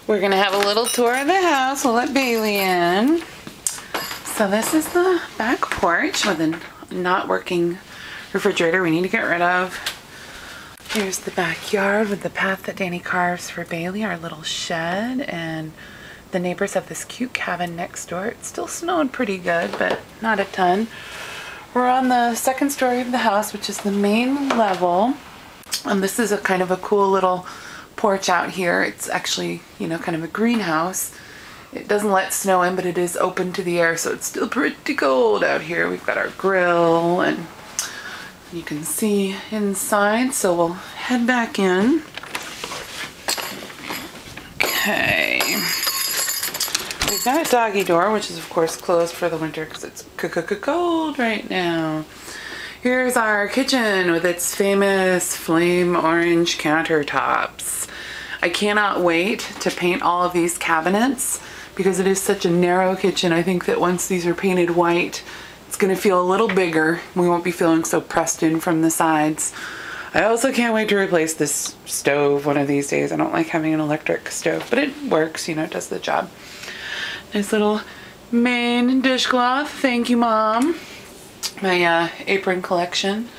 We're gonna have a little tour of the house. We'll let Bailey in. So this is the back porch with a not working refrigerator we need to get rid of. Here's the backyard with the path that Danny carves for Bailey, our little shed, and the neighbors have this cute cabin next door. It still snowed pretty good, but not a ton. We're on the second story of the house, which is the main level. And this is a kind of a cool little porch out here. It's actually, you know, kind of a greenhouse. It doesn't let snow in, but it is open to the air, so it's still pretty cold out here. We've got our grill, and you can see inside, so we'll head back in. Okay. We've got a doggy door, which is of course closed for the winter because it's cold right now. Here's our kitchen with its famous flame orange countertops. I cannot wait to paint all of these cabinets because it is such a narrow kitchen. I think that once these are painted white, it's gonna feel a little bigger. We won't be feeling so pressed in from the sides. I also can't wait to replace this stove one of these days. I don't like having an electric stove, but it works, you know, it does the job. Nice little Maine dishcloth. Thank you, Mom. My apron collection.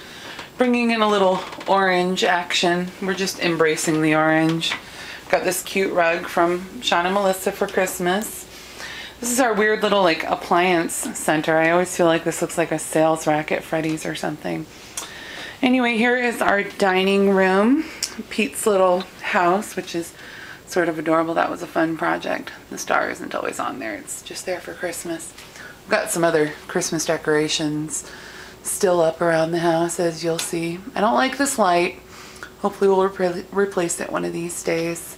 Bringing in a little orange action. We're just embracing the orange. Got this cute rug from Sean and Melissa for Christmas. This is our weird little like appliance center. I always feel like this looks like a sales rack at Freddy's or something. Anyway, here is our dining room. Pete's little house, which is sort of adorable. That was a fun project. The star isn't always on there. It's just there for Christmas. We've got some other Christmas decorations still up around the house, as you'll see. I don't like this light. Hopefully we'll replace it one of these days.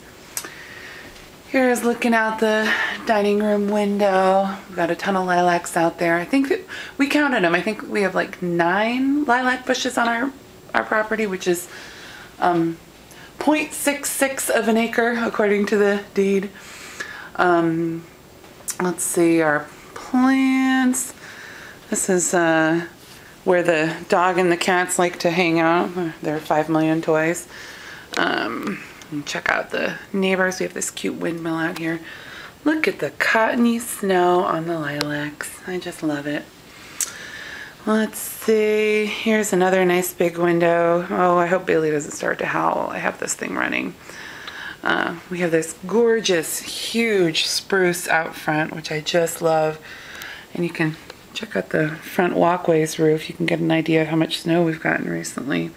Here's looking out the dining room window. We've got a ton of lilacs out there. I think that we counted them. I think we have like 9 lilac bushes on our property, which is 0.66 of an acre according to the deed. Let's see, our plants. This is where the dog and the cats like to hang out. There are 5 million toys. And check out the neighbors. We have this cute windmill out here. Look at the cottony snow on the lilacs. I just love it. Let's see. Here's another nice big window. Oh, I hope Bailey doesn't start to howl. I have this thing running. We have this gorgeous, huge spruce out front, which I just love. And you can check out the front walkways roof. You can get an idea of how much snow we've gotten recently.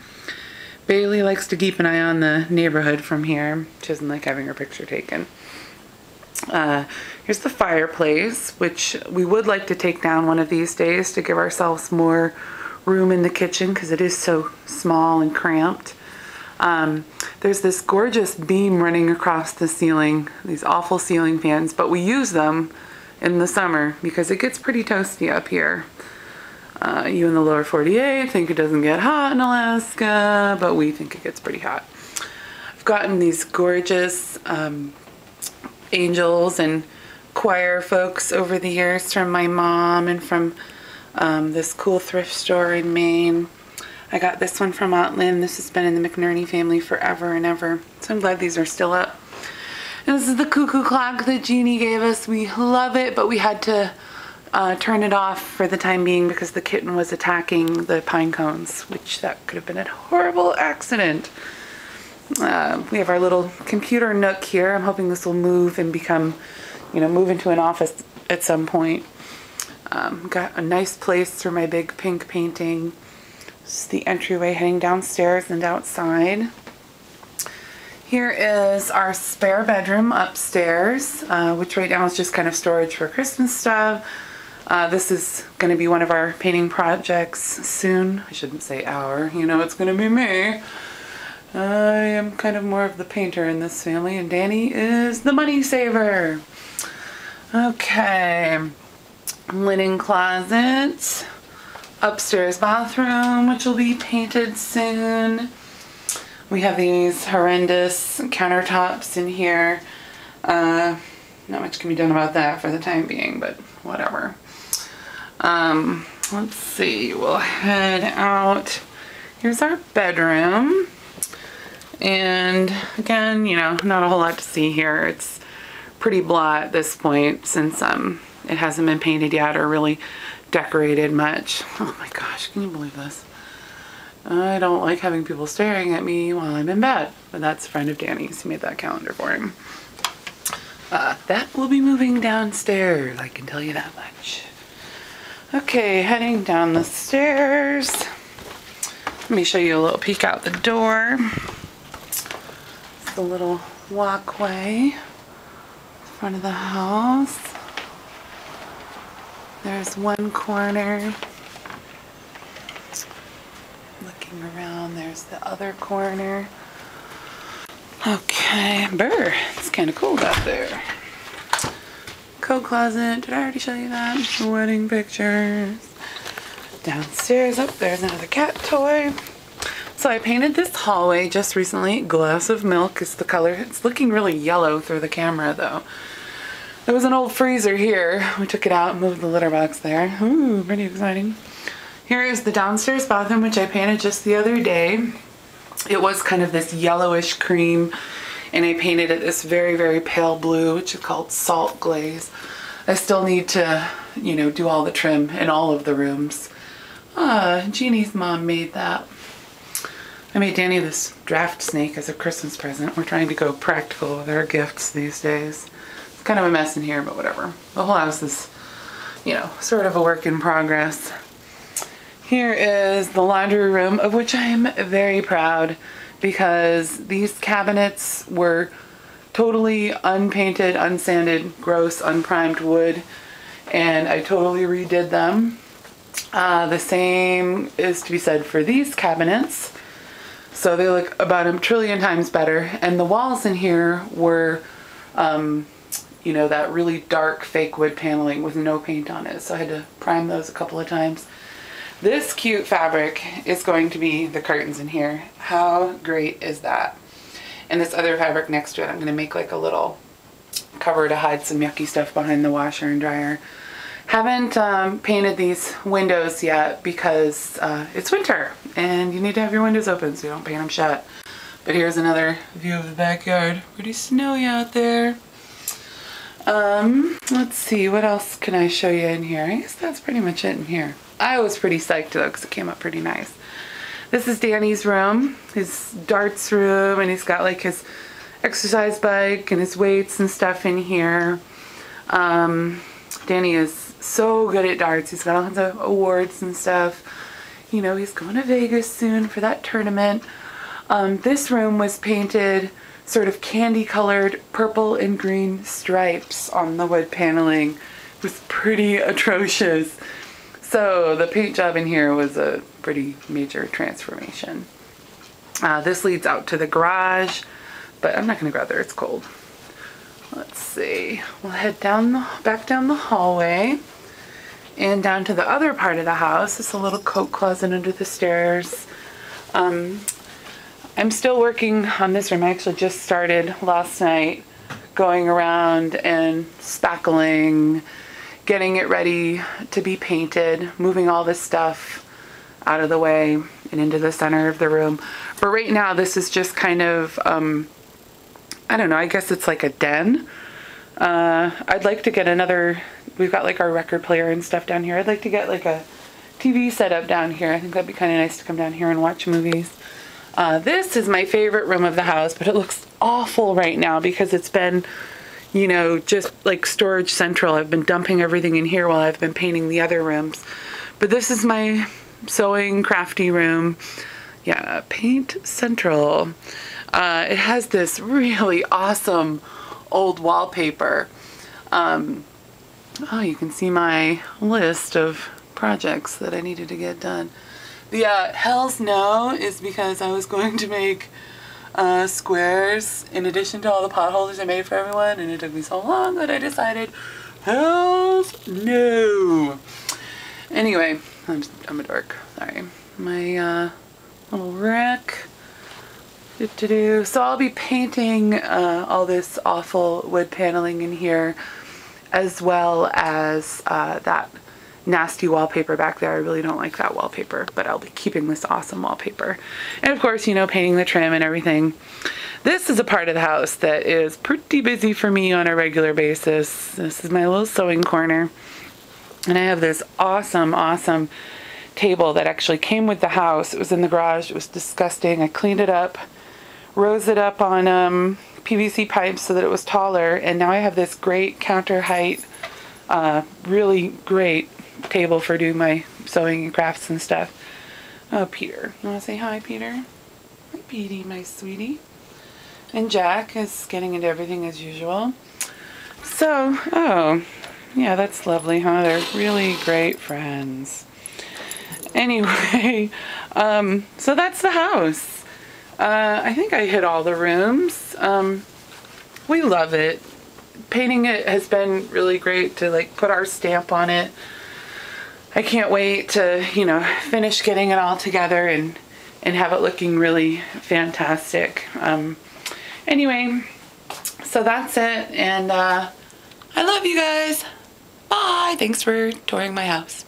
Bailey likes to keep an eye on the neighborhood from here. She doesn't like having her picture taken. Here's the fireplace, which we would like to take down one of these days to give ourselves more room in the kitchen because it is so small and cramped. There's this gorgeous beam running across the ceiling, these awful ceiling fans, but we use them in the summer because it gets pretty toasty up here. You in the lower 48 think it doesn't get hot in Alaska, but we think it gets pretty hot. I've gotten these gorgeous angels and choir folks over the years from my mom and from this cool thrift store in Maine. I got this one from Aunt Lynn. This has been in the McNerney family forever and ever. So I'm glad these are still up. And this is the cuckoo clock that Jeannie gave us. We love it, but we had to turn it off for the time being because the kitten was attacking the pine cones, which that could have been a horrible accident. We have our little computer nook here. I'm hoping this will move and become, you know, move into an office at some point. Got a nice place for my big pink painting. This is the entryway heading downstairs and outside. Here is our spare bedroom upstairs, which right now is just kind of storage for Christmas stuff. This is going to be one of our painting projects soon. I shouldn't say our, you know, it's going to be me. I am kind of more of the painter in this family, and Danny is the money saver. Okay, linen closet, upstairs bathroom, which will be painted soon. We have these horrendous countertops in here. Not much can be done about that for the time being, but whatever. Let's see, we'll head out. Here's our bedroom. And again, you know, not a whole lot to see here. It's pretty blah at this point since it hasn't been painted yet or really decorated much. Oh my gosh, can you believe this? I don't like having people staring at me while I'm in bed, but that's a friend of Danny's. He made that calendar for him. That will be moving downstairs, I can tell you that much. Okay, heading down the stairs. Let me show you a little peek out the door. It's the little walkway in front of the house. There's one corner. Looking around, there's the other corner. Okay, brr, it's kind of cold out there. Coat closet, did I already show you that? Wedding pictures. Downstairs, oh, there's another cat toy. So I painted this hallway just recently. Glass of milk is the color. It's looking really yellow through the camera though. There was an old freezer here. We took it out and moved the litter box there. Ooh, pretty exciting. Here is the downstairs bathroom, which I painted just the other day. It was kind of this yellowish cream, and I painted it this very, very pale blue, which is called salt glaze. I still need to, you know, do all the trim in all of the rooms. Jeannie's mom made that. I made Danny this draft snake as a Christmas present. We're trying to go practical with our gifts these days. It's kind of a mess in here, but whatever. The whole house is, you know, sort of a work in progress. Here is the laundry room, of which I am very proud because these cabinets were totally unpainted, unsanded, gross, unprimed wood, and I totally redid them. The same is to be said for these cabinets. So they look about a trillion times better. And the walls in here were, you know, that really dark fake wood paneling with no paint on it. So I had to prime those a couple of times. This cute fabric is going to be the curtains in here. How great is that? And this other fabric next to it, I'm going to make like a little cover to hide some yucky stuff behind the washer and dryer. Haven't painted these windows yet because it's winter and you need to have your windows open so you don't paint them shut. But here's another view of the backyard. Pretty snowy out there. Let's see, what else can I show you in here? I guess that's pretty much it in here. I was pretty psyched though because it came up pretty nice. This is Danny's room, his darts room, and he's got like his exercise bike and his weights and stuff in here. Danny is so good at darts. He's got all kinds of awards and stuff. You know, he's going to Vegas soon for that tournament. This room was painted sort of candy colored purple and green stripes on the wood paneling. It was pretty atrocious. So the paint job in here was a pretty major transformation. This leads out to the garage, but I'm not going to go out there, it's cold. Let's see, we'll head down back down the hallway and down to the other part of the house. It's a little coat closet under the stairs. I'm still working on this room. I actually just started last night going around and spackling, getting it ready to be painted, moving all this stuff out of the way and into the center of the room. But right now this is just kind of, I don't know, I guess it's like a den. I'd like to get another, we've got like our record player and stuff down here. I'd like to get like a TV set up down here. I think that'd be kind of nice to come down here and watch movies. This is my favorite room of the house, but it looks awful right now because it's been, you know, just like storage central. I've been dumping everything in here while I've been painting the other rooms. But this is my sewing crafty room. Yeah, paint central. It has this really awesome old wallpaper. Oh, you can see my list of projects that I needed to get done. The Hell's No is because I was going to make squares in addition to all the potholders I made for everyone, and it took me so long that I decided Hell's No. Anyway, I'm a dork. Sorry. My little rack. So I'll be painting all this awful wood paneling in here, as well as that nasty wallpaper back there. I really don't like that wallpaper, but I'll be keeping this awesome wallpaper. And of course, you know, painting the trim and everything. This is a part of the house that is pretty busy for me on a regular basis. This is my little sewing corner. And I have this awesome, awesome table that actually came with the house. It was in the garage. It was disgusting. I cleaned it up, rose it up on PVC pipes so that it was taller, and now I have this great counter height, really great table for doing my sewing and crafts and stuff. Oh, Peter. You want to say hi, Peter? Hi, Petey, my sweetie. And Jack is getting into everything as usual. So, oh, yeah, that's lovely, huh? They're really great friends. Anyway, so that's the house. I think I hit all the rooms. We love it. Painting it has been really great to like put our stamp on it. I can't wait to, you know, finish getting it all together and have it looking really fantastic. Anyway, so that's it, and I love you guys. Bye. Thanks for touring my house.